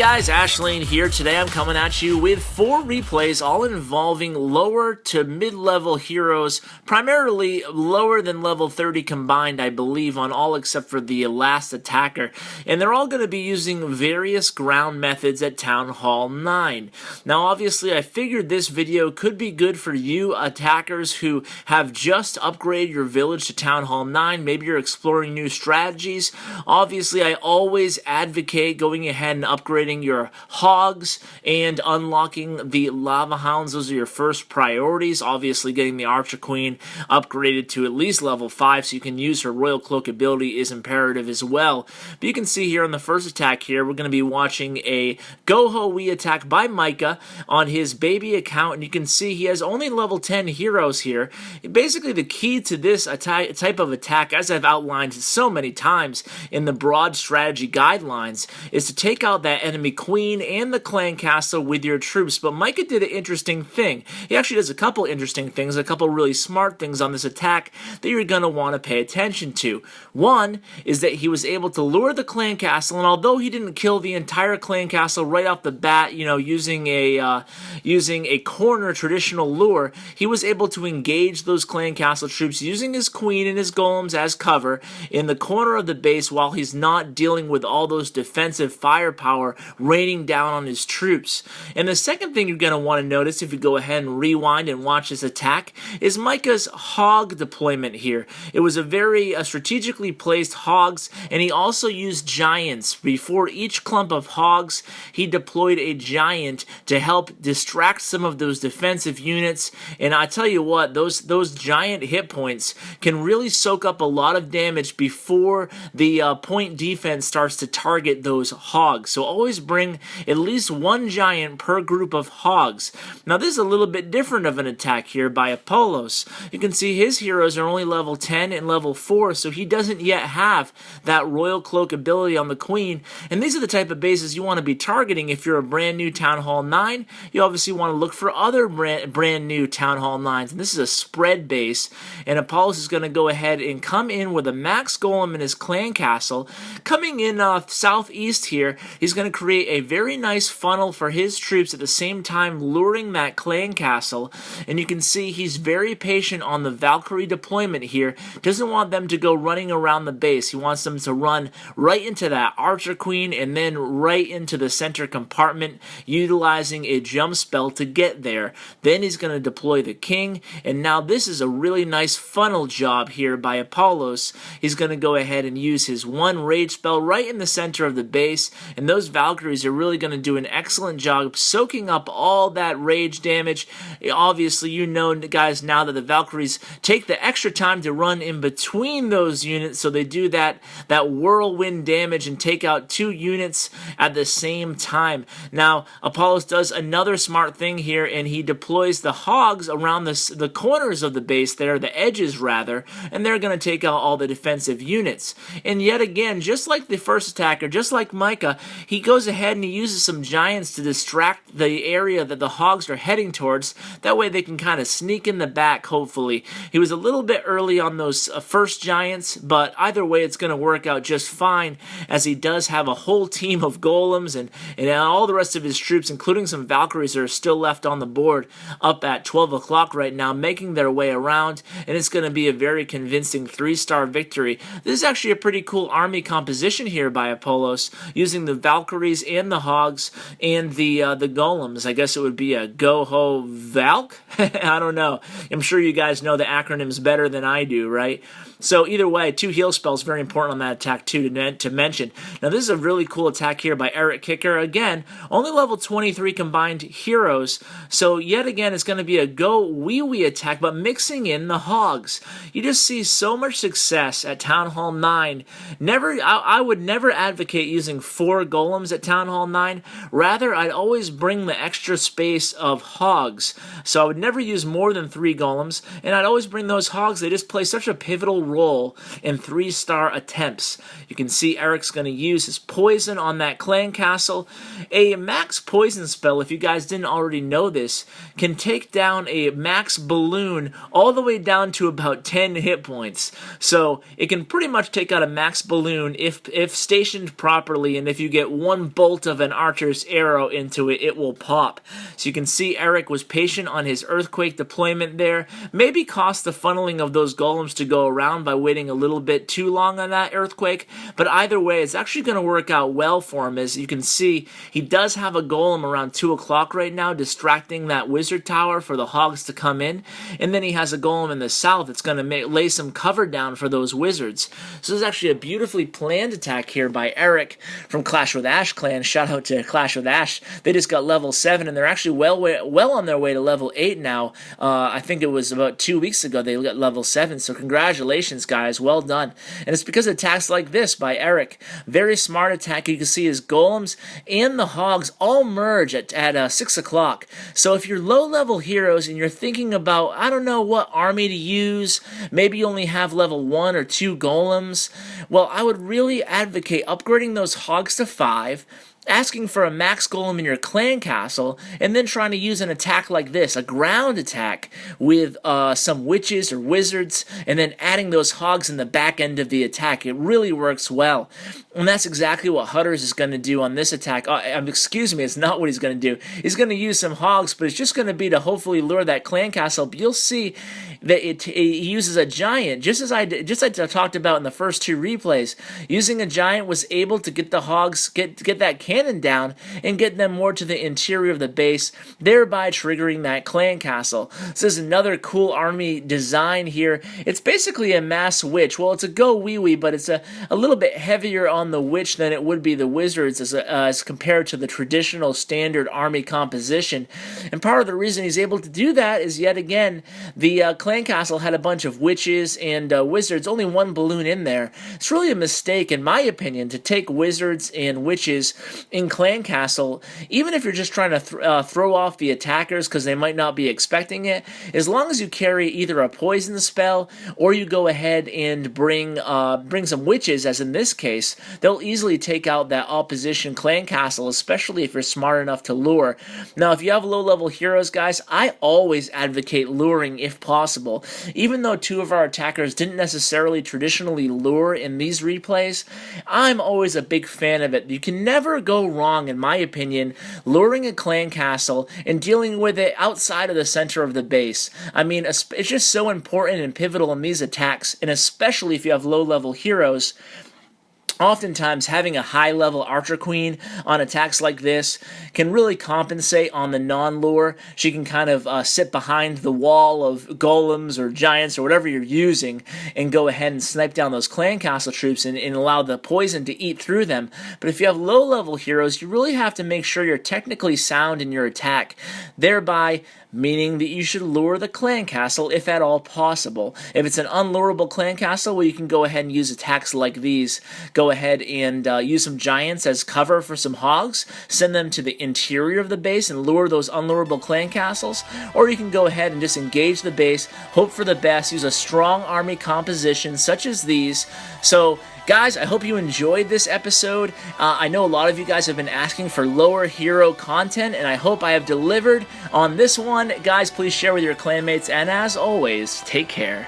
guys, Ashlane here. Today I'm coming at you with 4 replays all involving lower to mid-level heroes, primarily lower than level 30 combined, I believe, on all except for the last attacker. And they're all going to be using various ground methods at Town Hall 9. Now obviously I figured this video could be good for you attackers who have just upgraded your village to Town Hall 9. Maybe you're exploring new strategies. Obviously I always advocate going ahead and upgrading your hogs and unlocking the lava hounds. Those are your first priorities. Obviously getting the archer queen upgraded to at least level 5 so you can use her royal cloak ability is imperative as well. But you can see here on the first attack here, we're going to be watching a GoHoWi attack by Micah on his baby account, and you can see he has only level 10 heroes here. Basically the key to this type of attack, as I've outlined so many times in the broad strategy guidelines, is to take out that enemy queen and the clan castle with your troops. But Micah did an interesting thing. He actually does a couple interesting things, a couple really smart things on this attack that you're going to want to pay attention to. One is that he was able to lure the clan castle, and although he didn't kill the entire clan castle right off the bat, you know, using a corner traditional lure, he was able to engage those clan castle troops using his queen and his golems as cover in the corner of the base while he's not dealing with all those defensive firepower raining down on his troops. And the second thing you're going to want to notice if you go ahead and rewind and watch this attack is Micah's hog deployment here. It was a very strategically placed hogs, and he also used giants. Before each clump of hogs, he deployed a giant to help distract some of those defensive units. And I tell you what, those giant hit points can really soak up a lot of damage before the point defense starts to target those hogs. So always bring at least one giant per group of hogs. Now this is a little bit different of an attack here by Apollos. You can see his heroes are only level 10 and level 4, so he doesn't yet have that royal cloak ability on the queen. And these are the type of bases you want to be targeting if you're a brand new Town Hall 9. You obviously want to look for other brand new Town Hall 9s. And this is a spread base, and Apollos is going to go ahead and come in with a max golem in his clan castle. Coming in southeast here, he's going to create a very nice funnel for his troops at the same time luring that clan castle. And you can see he's very patient on the Valkyrie deployment here. Doesn't want them to go running around the base. He wants them to run right into that archer queen and then right into the center compartment, utilizing a jump spell to get there. Then he's going to deploy the king, and now this is a really nice funnel job here by Apollos. He's going to go ahead and use his one rage spell right in the center of the base, and those Valkyries are really going to do an excellent job soaking up all that rage damage. Obviously, you know, guys, now that the Valkyries take the extra time to run in between those units, so they do that whirlwind damage and take out 2 units at the same time. Now, Apollos does another smart thing here, and he deploys the hogs around the corners of the base there, the edges rather, and they're going to take out all the defensive units. And yet again, just like the first attacker, just like Micah, he goes ahead and he uses some giants to distract the area that the hogs are heading towards. That way they can kind of sneak in the back, hopefully. He was a little bit early on those first giants, but either way it's going to work out just fine, as he does have a whole team of golems and all the rest of his troops, including some Valkyries that are still left on the board up at 12 o'clock right now, making their way around, and it's going to be a very convincing 3-star victory. This is actually a pretty cool army composition here by Apollos, using the Valkyries and the hogs and the golems. I guess it would be a GoHoWiWi+Valk? I don't know. I'm sure you guys know the acronyms better than I do, right? So either way, 2 heal spells, very important on that attack too to mention. Now this is a really cool attack here by Eric Kicker. Again, only level 23 combined heroes. So yet again, it's going to be a GoWiWi attack, but mixing in the hogs. You just see so much success at Town Hall 9. I would never advocate using 4 golems at Town Hall 9. Rather, I'd always bring the extra space of hogs. So I would never use more than 3 golems, and I'd always bring those hogs. They just play such a pivotal role in 3-star attempts. You can see Eric's going to use his poison on that clan castle. A max poison spell, if you guys didn't already know this, can take down a max balloon all the way down to about 10 hit points. So it can pretty much take out a max balloon if stationed properly, and if you get one bolt of an archer's arrow into it, it will pop. So you can see Eric was patient on his earthquake deployment there. Maybe cost the funneling of those golems to go around by waiting a little bit too long on that earthquake, but either way, it's actually going to work out well for him. As you can see, he does have a golem around 2 o'clock right now, distracting that wizard tower for the hogs to come in, and then he has a golem in the south that's going to lay some cover down for those wizards. So this is actually a beautifully planned attack here by Eric from Clash with Ash clan. Shout out to Clash with Ash. They just got level 7, and they're actually well on their way to level 8 now. I think it was about 2 weeks ago they got level 7, so congratulations, guys. Well done. And it's because of attacks like this by Eric. Very smart attack. You can see his golems and the hogs all merge at 6 o'clock. So if you're low-level heroes and you're thinking about, I don't know what army to use, maybe you only have level 1 or 2 golems, well, I would really advocate upgrading those hogs to 5, asking for a max golem in your clan castle, and then trying to use an attack like this, a ground attack with some witches or wizards, and then adding those hogs in the back end of the attack. It really works well. And that's exactly what Hutters is going to do on this attack. Excuse me, it's not what he's going to do. He's going to use some hogs, but it's just going to be to hopefully lure that clan castle. But you'll see that he uses a giant, just as I talked about in the first 2 replays. Using a giant was able to get the hogs, get that cannon down, and get them more to the interior of the base, thereby triggering that clan castle. This is another cool army design here. It's basically a mass witch. Well, it's a GoWiWi, but it's a little bit heavier on the witch than it would be the wizards as compared to the traditional standard army composition. And part of the reason he's able to do that is, yet again, the clan castle had a bunch of witches and wizards, only 1 balloon in there. It's really a mistake, in my opinion, to take wizards and witches in clan castle, even if you're just trying to throw off the attackers because they might not be expecting it. As long as you carry either a poison spell or you go ahead and bring some witches, as in this case, they'll easily take out that opposition clan castle, especially if you're smart enough to lure. Now, if you have low-level heroes, guys, I always advocate luring if possible. Even though 2 of our attackers didn't necessarily traditionally lure in these replays, I'm always a big fan of it. You can never go wrong, in my opinion, luring a clan castle and dealing with it outside of the center of the base. I mean, it's just so important and pivotal in these attacks, and especially if you have low-level heroes. Oftentimes, having a high-level Archer Queen on attacks like this can really compensate on the non-lure. She can kind of sit behind the wall of golems or giants or whatever you're using and go ahead and snipe down those clan castle troops and allow the poison to eat through them. But if you have low-level heroes, you really have to make sure you're technically sound in your attack, thereby meaning that you should lure the clan castle if at all possible. If it's an unlurable clan castle, well, you can go ahead and use attacks like these. Go ahead and use some giants as cover for some hogs, send them to the interior of the base and lure those unlurable clan castles, or you can go ahead and just engage the base, hope for the best, use a strong army composition such as these. So, guys, I hope you enjoyed this episode. I know a lot of you guys have been asking for lower hero content, and I hope I have delivered on this one. Guys, please share with your clanmates, and as always, take care.